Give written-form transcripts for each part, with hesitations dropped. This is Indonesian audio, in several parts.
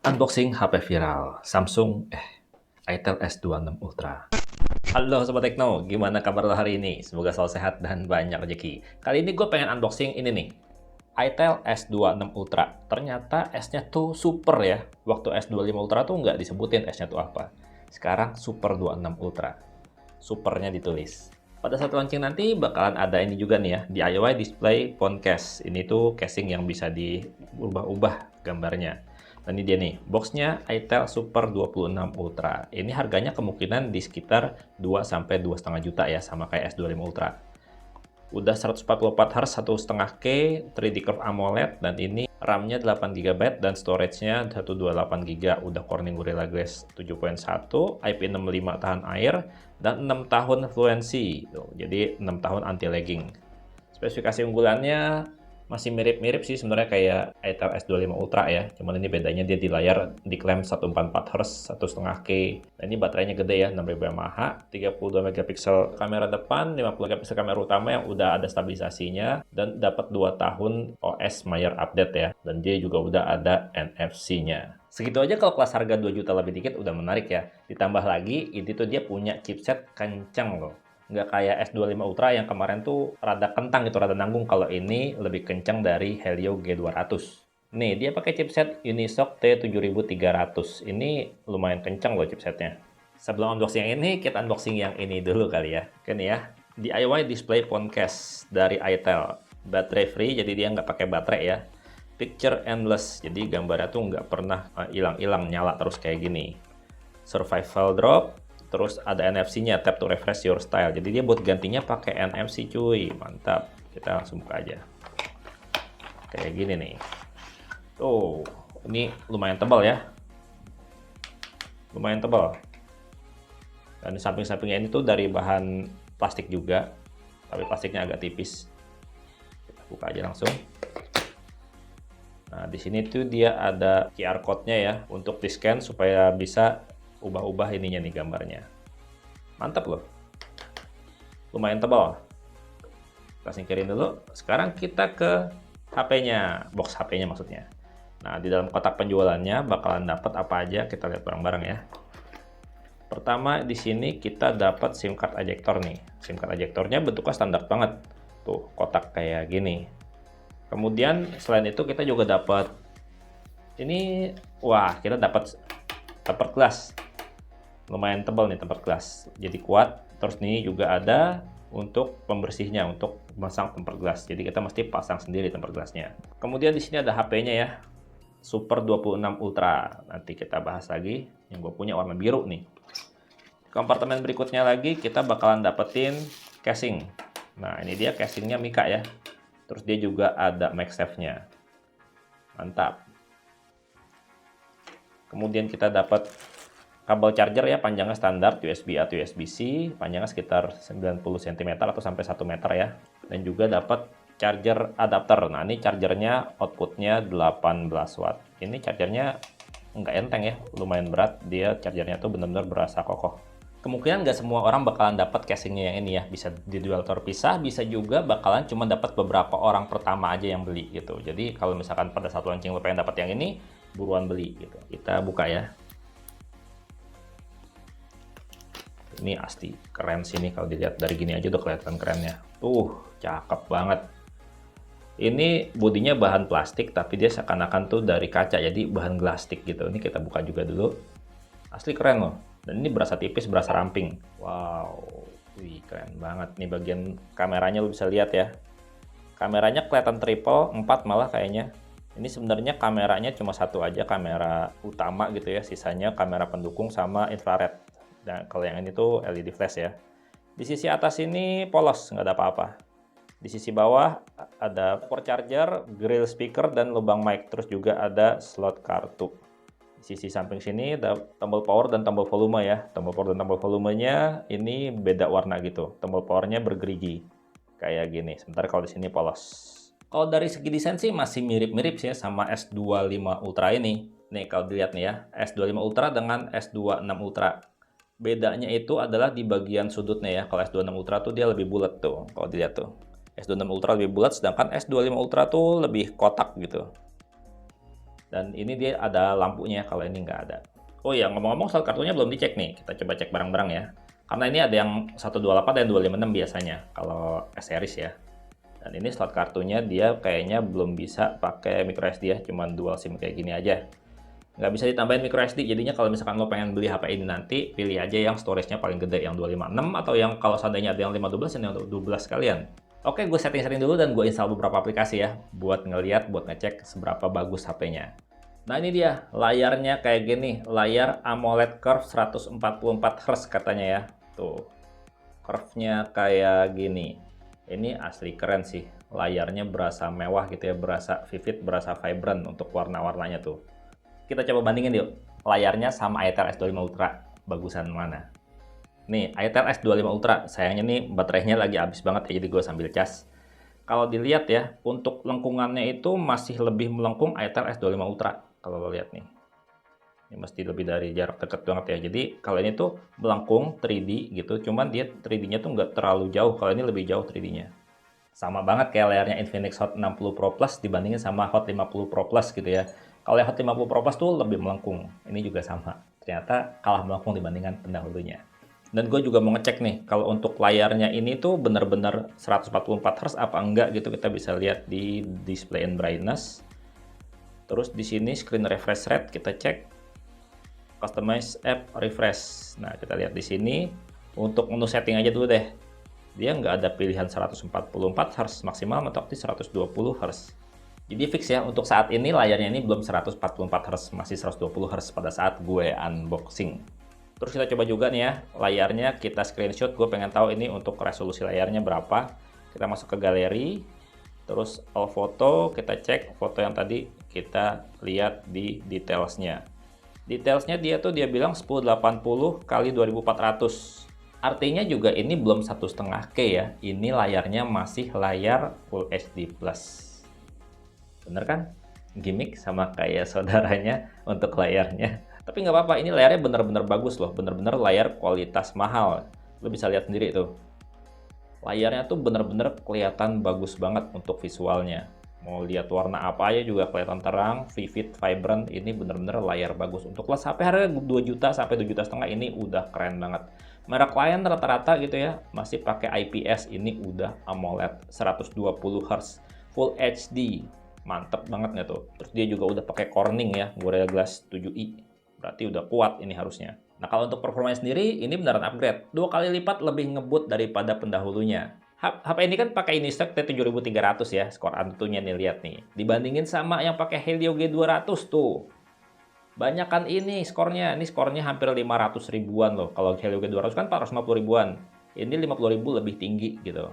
Unboxing HP viral, Samsung Itel S26 Ultra. Halo Sobat Tekno, gimana kabar lo hari ini? Semoga selalu sehat dan banyak rezeki. Kali ini gue pengen unboxing ini nih, Itel S26 Ultra. Ternyata S-nya tuh super ya. Waktu S25 Ultra tuh nggak disebutin S-nya tuh apa. Sekarang Super 26 Ultra. Supernya ditulis. Pada saat launching nanti bakalan ada ini juga nih ya, DIY display phone case. Ini tuh casing yang bisa diubah-ubah gambarnya. Dan ini dia nih, boxnya Itel Super 26 Ultra. Ini harganya kemungkinan di sekitar 2 sampai 2,5 juta ya, sama kayak S25 Ultra. Udah 144 Hz 1,5K 3D Curve AMOLED, dan ini RAM-nya 8 GB dan storage-nya 128 GB. Udah Corning Gorilla Glass 7.1, IP65 tahan air, dan 6 tahun fluency. Jadi 6 tahun anti-lagging. Spesifikasi unggulannya masih mirip-mirip sih sebenarnya kayak Itel S25 Ultra ya. Cuman ini bedanya dia di layar diklaim 144 Hz 1,5K. Dan ini baterainya gede ya, 6000 mAh, 32 megapiksel kamera depan, 50 megapiksel kamera utama yang udah ada stabilisasinya, dan dapat 2 tahun OS Mayer update ya. Dan dia juga udah ada NFC-nya. Segitu aja kalau kelas harga 2 juta lebih dikit udah menarik ya. Ditambah lagi, ini tuh dia punya chipset kenceng loh. Nggak kayak S25 Ultra yang kemarin tuh rada kentang gitu, rada nanggung. Kalau ini lebih kencang dari Helio G200. Nih, dia pakai chipset Unisoc T7300. Ini lumayan kencang loh chipsetnya. Sebelum unboxing yang ini, kita unboxing yang ini dulu kali ya. Kan ya, DIY display phone case dari Itel. Baterai free, jadi dia nggak pakai baterai ya. Picture endless, jadi gambarnya tuh nggak pernah hilang-hilang, nyala terus kayak gini. Survival drop, terus ada NFC-nya, tap to refresh your style. Jadi dia buat gantinya pakai NFC cuy, mantap. Kita langsung buka aja. Kayak gini nih. Tuh, ini lumayan tebal ya. Lumayan tebal. Dan di samping-sampingnya ini tuh dari bahan plastik juga, tapi plastiknya agak tipis. Kita buka aja langsung. Nah, di sini tuh dia ada QR code-nya ya, untuk di-scan supaya bisa ubah-ubah ininya nih gambarnya. Mantap loh. Lumayan tebal. Kita singkirin dulu. Sekarang kita ke HP-nya, box HP-nya maksudnya. Nah, di dalam kotak penjualannya bakalan dapat apa aja, kita lihat bareng-bareng ya. Pertama, di sini kita dapat SIM card ejector nih. SIM card ejectornya bentuknya standar banget. Tuh, kotak kayak gini. Kemudian selain itu kita juga dapat ini, wah, kita dapat tempered glass. Lumayan tebal nih tempered glass, jadi kuat. Terus nih juga ada untuk pembersihnya, untuk memasang tempered glass. Jadi kita mesti pasang sendiri tempered glassnya. Kemudian di sini ada HP-nya ya, Super 26 Ultra. Nanti kita bahas lagi. Yang gue punya warna biru nih. Kompartemen berikutnya lagi kita bakalan dapetin casing. Nah, ini dia casingnya Mika ya. Terus dia juga ada MagSafe-nya. Mantap. Kemudian kita dapat kabel charger ya, panjangnya standar USB-A atau USB-C, panjangnya sekitar 90 cm atau sampai 1 meter ya. Dan juga dapat charger adapter. Nah, ini chargernya outputnya 18 watt. Ini chargernya nggak enteng ya, lumayan berat. Dia chargernya tuh benar-benar berasa kokoh. Kemungkinan nggak semua orang bakalan dapat casingnya yang ini ya, bisa dijual terpisah, bisa juga bakalan cuma dapat beberapa orang pertama aja yang beli gitu. Jadi kalau misalkan pada saat launching lo pengen dapat yang ini, buruan beli gitu. Kita buka ya. Ini asli keren sih nih, kalau dilihat dari gini aja udah kelihatan kerennya. Cakep banget. Ini bodinya bahan plastik tapi dia seakan-akan tuh dari kaca, jadi bahan plastik gitu. Ini kita buka juga dulu. Asli keren loh. Dan ini berasa tipis, berasa ramping. Wow, wih keren banget. Nih bagian kameranya lo bisa lihat ya. Kameranya kelihatan triple, 4 malah kayaknya. Ini sebenarnya kameranya cuma satu aja, kamera utama gitu ya. Sisanya kamera pendukung sama infrared. Dan kalau yang ini tuh LED flash ya. Di sisi atas ini polos, nggak ada apa-apa. Di sisi bawah ada port charger, grill speaker, dan lubang mic. Terus juga ada slot kartu. Di sisi samping sini ada tombol power dan tombol volume ya. Tombol power dan tombol volumenya ini beda warna gitu. Tombol powernya bergerigi kayak gini. Sementara kalau di sini polos. Kalau dari segi desain sih masih mirip-mirip sih sama S25 Ultra ini. Nih kalau dilihat nih ya, S25 Ultra dengan S26 Ultra. Bedanya itu adalah di bagian sudutnya ya. Kalau S26 Ultra tuh dia lebih bulat tuh. Kalau dilihat tuh. S26 Ultra lebih bulat, sedangkan S25 Ultra tuh lebih kotak gitu. Dan ini dia ada lampunya, kalau ini nggak ada. Oh iya, ngomong-ngomong slot kartunya belum dicek nih. Kita coba cek bareng-bareng ya. Karena ini ada yang 128 dan 256 biasanya kalau S-series ya. Dan ini slot kartunya dia kayaknya belum bisa pakai micro SD ya, cuman dual SIM kayak gini aja. Nggak bisa ditambahin micro SD, jadinya kalau misalkan lo pengen beli HP ini nanti, pilih aja yang storage-nya paling gede, yang 256 atau yang kalau seandainya ada yang 512 dan yang 12 sekalian. Oke, gue setting-setting dulu dan gue install beberapa aplikasi ya, buat ngeliat, buat ngecek seberapa bagus HP-nya. Nah ini dia, layarnya kayak gini, layar AMOLED Curve 144Hz katanya ya. Tuh, curve-nya kayak gini. Ini asli keren sih, layarnya berasa mewah gitu ya, berasa vivid, berasa vibrant untuk warna-warnanya tuh. Kita coba bandingin yuk, layarnya sama ITEL S25 Ultra, bagusan mana? Nih, ITEL S25 Ultra, sayangnya nih baterainya lagi habis banget ya, jadi gue sambil cas. Kalau dilihat ya, untuk lengkungannya itu masih lebih melengkung ITEL S25 Ultra, kalau lo lihat nih. Ini mesti lebih dari jarak dekat banget ya. Jadi kalau ini tuh melengkung 3D gitu, cuman dia 3D-nya tuh nggak terlalu jauh, kalau ini lebih jauh 3D-nya. Sama banget kayak layarnya Infinix Hot 60 Pro Plus dibandingin sama Hot 50 Pro Plus gitu ya. Kalau yang Hot 50 Pro Plus tuh lebih melengkung. Ini juga sama. Ternyata kalah melengkung dibandingkan pendahulunya. Dan gue juga mau ngecek nih, kalau untuk layarnya ini tuh bener-bener 144 Hz apa enggak gitu, kita bisa lihat di display and brightness. Terus di sini screen refresh rate kita cek, customize app refresh. Nah kita lihat di sini untuk menu setting aja dulu deh. Dia nggak ada pilihan 144 Hz, maksimal mentok di 120 Hz. Jadi fix ya, untuk saat ini layarnya ini belum 144 Hz, masih 120 Hz pada saat gue unboxing. Terus kita coba juga nih ya, layarnya kita screenshot, gue pengen tahu ini untuk resolusi layarnya berapa. Kita masuk ke galeri, terus all foto, kita cek foto yang tadi kita lihat di detailsnya. Detailsnya dia bilang 1080 x 2400. Artinya juga ini belum 1,5K ya, ini layarnya masih layar Full HD+. Bener kan? Gimmick sama kayak saudaranya untuk layarnya. Tapi nggak apa-apa, ini layarnya bener-bener bagus loh, bener-bener layar kualitas mahal. Lo bisa lihat sendiri tuh. Layarnya tuh bener-bener kelihatan bagus banget untuk visualnya. Mau lihat warna apa aja juga kelihatan terang, vivid, vibrant. Ini bener-bener layar bagus. Untuk kelas HP harga 2 juta sampai 2,5 juta ini udah keren banget. Merek lain rata-rata gitu ya, masih pakai IPS, ini udah AMOLED 120 Hz Full HD. Mantep banget nggak tuh? Terus dia juga udah pakai Corning ya, Gorilla Glass 7i. Berarti udah kuat ini harusnya. Nah kalau untuk performanya sendiri, ini beneran upgrade. 2 kali lipat lebih ngebut daripada pendahulunya. HP ini kan pakai Inistec T7300 ya, skor Antutunya nih, lihat nih. Dibandingin sama yang pakai Helio G200 tuh. Banyakan ini skornya hampir 500 ribuan loh. Kalau Helio G200 kan 450 ribuan. Ini 50 ribu lebih tinggi gitu.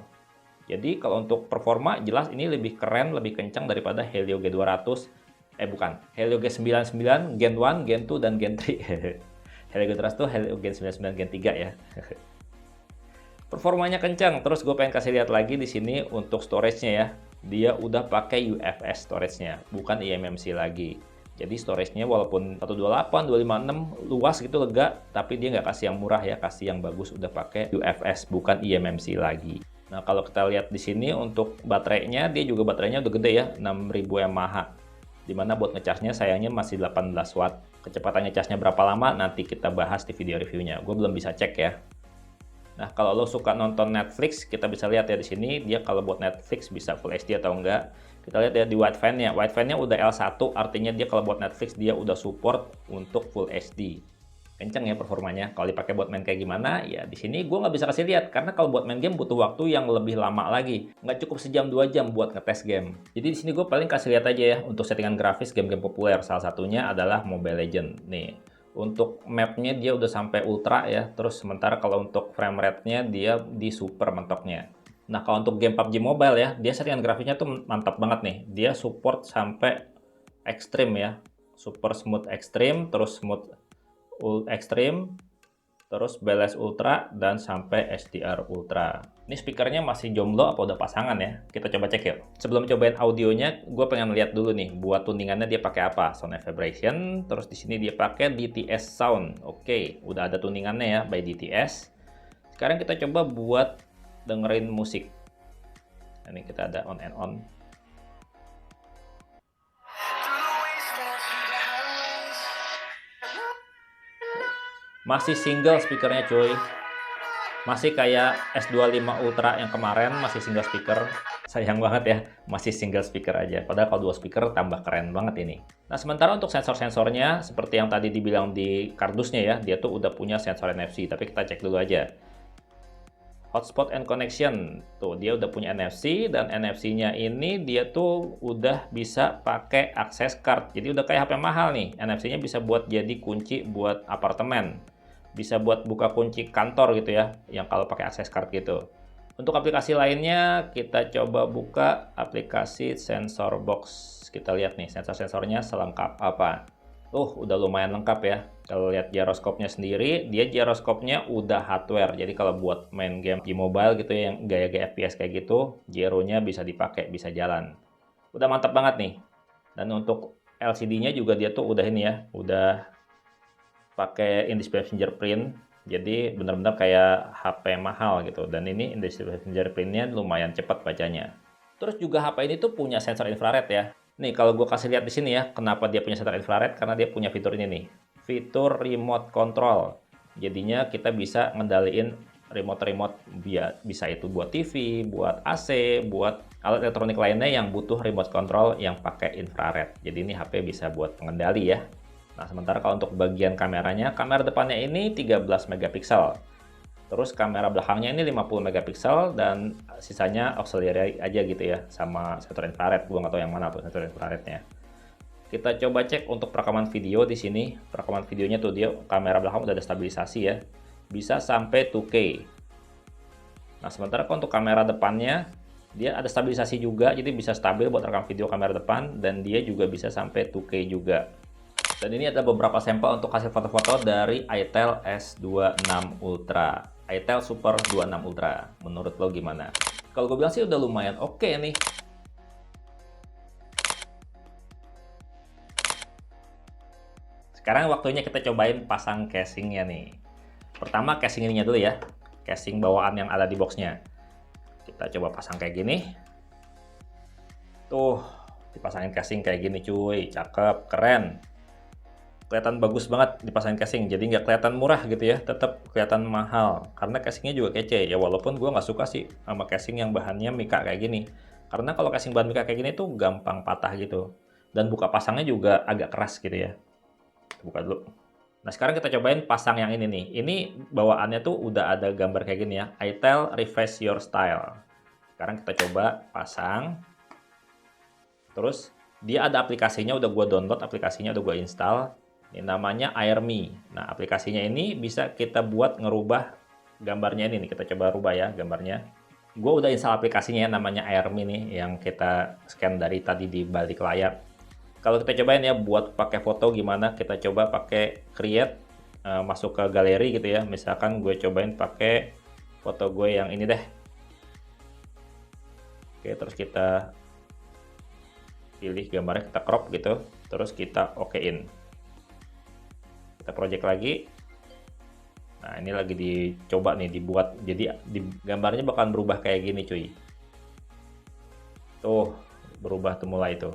Jadi kalau untuk performa jelas ini lebih keren, lebih kencang daripada Helio G200. Bukan, Helio G99, Gen 1, Gen 2, dan Gen 3. Helio G200 tuh Helio Gen 99, Gen 3 ya. Performanya kencang. Terus gue pengen kasih lihat lagi di sini untuk storage-nya ya. Dia udah pakai UFS storage-nya, bukan eMMC lagi. Jadi storage-nya walaupun 128, 256 luas gitu lega, tapi dia nggak kasih yang murah ya, kasih yang bagus, udah pakai UFS bukan eMMC lagi. Nah kalau kita lihat di sini untuk baterainya, dia juga baterainya udah gede ya, 6000 mAh. Dimana buat ngecasnya sayangnya masih 18 watt. Kecepatan ngecasnya berapa lama nanti kita bahas di video reviewnya. Gue belum bisa cek ya. Nah kalau lo suka nonton Netflix, kita bisa lihat ya di sini dia kalau buat Netflix bisa Full HD atau enggak. Kita lihat ya di wideband-nya. Wideband-nya udah L1, artinya dia kalau buat Netflix dia udah support untuk Full HD. Kenceng ya performanya. Kalau dipakai buat main kayak gimana, ya di sini gue nggak bisa kasih lihat karena kalau buat main game butuh waktu yang lebih lama lagi. Nggak cukup sejam 2 jam buat ngetes game. Jadi di sini gue paling kasih lihat aja ya untuk settingan grafis game-game populer. Salah satunya adalah Mobile Legends. Nih, untuk mapnya dia udah sampai ultra ya. Terus sementara kalau untuk frame rate-nya dia di super mentoknya. Nah kalau untuk game PUBG Mobile ya, dia settingan grafisnya tuh mantap banget nih. Dia support sampai ekstrim ya. Super smooth ekstrim, terus smooth Extreme, terus Balance Ultra, dan sampai SDR Ultra. Ini speakernya masih jomblo apa udah pasangan ya? Kita coba cek yuk. Sebelum cobain audionya, gue pengen lihat dulu nih, buat tuningannya dia pakai apa? Sound Vibration, terus di sini dia pakai DTS Sound. Oke, udah ada tuningannya ya, by DTS. Sekarang kita coba buat dengerin musik. Ini kita ada on and on. Masih single speakernya cuy. Masih kayak S25 Ultra yang kemarin, masih single speaker. Sayang banget ya, masih single speaker aja. Padahal kalau dua speaker tambah keren banget ini. Nah, sementara untuk sensor-sensornya, seperti yang tadi dibilang di kardusnya ya, dia tuh udah punya sensor NFC. Tapi kita cek dulu aja. Hotspot and connection, tuh dia udah punya NFC, dan NFC-nya ini dia tuh udah bisa pakai access card. Jadi udah kayak HP mahal nih. NFC-nya bisa buat jadi kunci buat apartemen, bisa buat buka kunci kantor gitu ya, yang kalau pakai access card gitu. Untuk aplikasi lainnya, kita coba buka aplikasi sensor box. Kita lihat nih sensor-sensornya selengkap apa. Udah lumayan lengkap ya. Kalau lihat giroskopnya sendiri, dia giroskopnya udah hardware. Jadi kalau buat main game di mobile gitu ya, yang gaya-gaya FPS kayak gitu, gironya bisa dipakai, bisa jalan. Udah mantap banget nih. Dan untuk LCD-nya juga dia tuh udah ini ya, udah pakai in-display fingerprint. Jadi benar-benar kayak HP mahal gitu. Dan ini in-display fingerprint-nya lumayan cepat bacanya. Terus juga HP ini tuh punya sensor infrared ya. Nih kalau gue kasih lihat di sini ya, kenapa dia punya sensor infrared? Karena dia punya fitur ini nih, fitur remote control. Jadinya kita bisa ngendaliin remote-remote, bisa itu buat TV, buat AC, buat alat elektronik lainnya yang butuh remote control yang pakai infrared. Jadi ini HP bisa buat pengendali ya. Nah, sementara kalau untuk bagian kameranya, kamera depannya ini 13 megapiksel. Terus kamera belakangnya ini 50 megapiksel dan sisanya auxiliary aja gitu ya, sama sensor infrared. Gua nggak tahu yang mana tuh sensor infrarednya. Kita coba cek untuk perekaman video di sini. Perekaman videonya tuh dia kamera belakang udah ada stabilisasi ya. Bisa sampai 2K. Nah, sementara kalau untuk kamera depannya dia ada stabilisasi juga, jadi bisa stabil buat rekam video kamera depan dan dia juga bisa sampai 2K juga. Dan ini ada beberapa sampel untuk hasil foto-foto dari itel S26 Ultra. itel Super 26 Ultra. Menurut lo gimana? Kalau gue bilang sih udah lumayan oke nih. Sekarang waktunya kita cobain pasang casingnya nih. Pertama casing ininya dulu ya. Casing bawaan yang ada di boxnya. Kita coba pasang kayak gini. Tuh, dipasangin casing kayak gini cuy. Cakep, keren. Kelihatan bagus banget dipasangin casing, jadi nggak kelihatan murah gitu ya, tetap kelihatan mahal karena casingnya juga kece ya. Walaupun gue nggak suka sih sama casing yang bahannya mika kayak gini, karena kalau casing bahan mika kayak gini tuh gampang patah gitu, dan buka pasangnya juga agak keras gitu ya. Buka dulu. Nah, sekarang kita cobain pasang yang ini nih. Ini bawaannya tuh udah ada gambar kayak gini ya, itel Refresh Your Style. Sekarang kita coba pasang. Terus dia ada aplikasinya, udah gue download aplikasinya, udah gue install. Ini namanya AirMe. Nah, aplikasinya ini bisa kita buat ngerubah gambarnya ini nih. Kita coba rubah ya gambarnya. Gue udah install aplikasinya ya, namanya AirMe nih, yang kita scan dari tadi di balik layar. Kalau kita cobain ya buat pakai foto gimana, kita coba pakai create, masuk ke galeri gitu ya. Misalkan gue cobain pakai foto gue yang ini deh. Oke, terus kita pilih gambarnya, kita crop gitu. Terus kita okein. Kita project lagi. Nah, ini lagi dicoba nih dibuat, jadi gambarnya bakalan berubah kayak gini cuy. Tuh berubah tuh mulai tuh.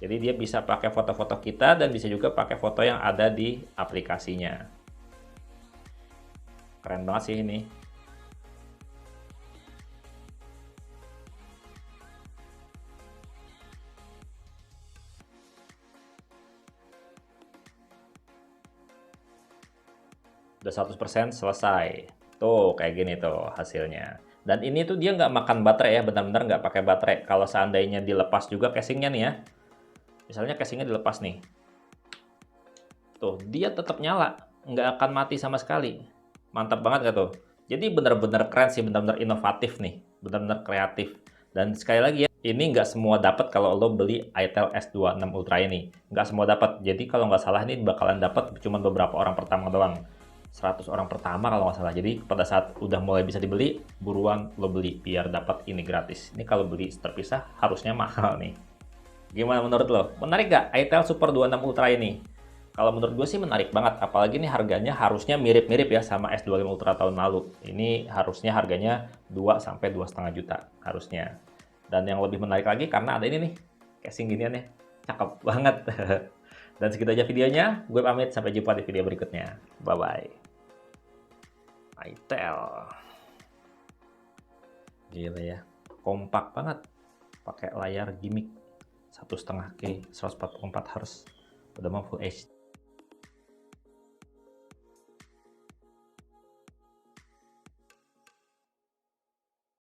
Jadi dia bisa pakai foto-foto kita dan bisa juga pakai foto yang ada di aplikasinya. Keren banget sih ini. Udah 100% selesai. Tuh kayak gini tuh hasilnya. Dan ini tuh dia nggak makan baterai ya, benar-benar nggak pakai baterai. Kalau seandainya dilepas juga casingnya nih ya, misalnya casingnya dilepas nih, tuh dia tetap nyala, nggak akan mati sama sekali. Mantap banget gak tuh? Jadi benar-benar keren sih, benar-benar inovatif nih, benar-benar kreatif. Dan sekali lagi ya, ini nggak semua dapat kalau lo beli itel S26 Ultra ini. Nggak semua dapat. Jadi kalau nggak salah ini bakalan dapat cuma beberapa orang pertama doang. 100 orang pertama kalau nggak salah. Jadi pada saat udah mulai bisa dibeli, buruan lo beli biar dapat ini gratis. Ini kalau beli terpisah harusnya mahal nih. Gimana menurut lo? Menarik gak itel Super 26 Ultra ini? Kalau menurut gue sih menarik banget, apalagi ini harganya harusnya mirip-mirip ya sama S25 Ultra tahun lalu. Ini harusnya harganya 2 sampai 2,5 juta harusnya. Dan yang lebih menarik lagi karena ada ini nih, casing ginian ya. Cakep banget. Dan segitu aja videonya. Gue pamit, sampai jumpa di video berikutnya. Bye-bye. Itel. Gila ya. Kompak banget. Pakai layar gimmick 1,5K 144 Hz. Udah mau Full HD.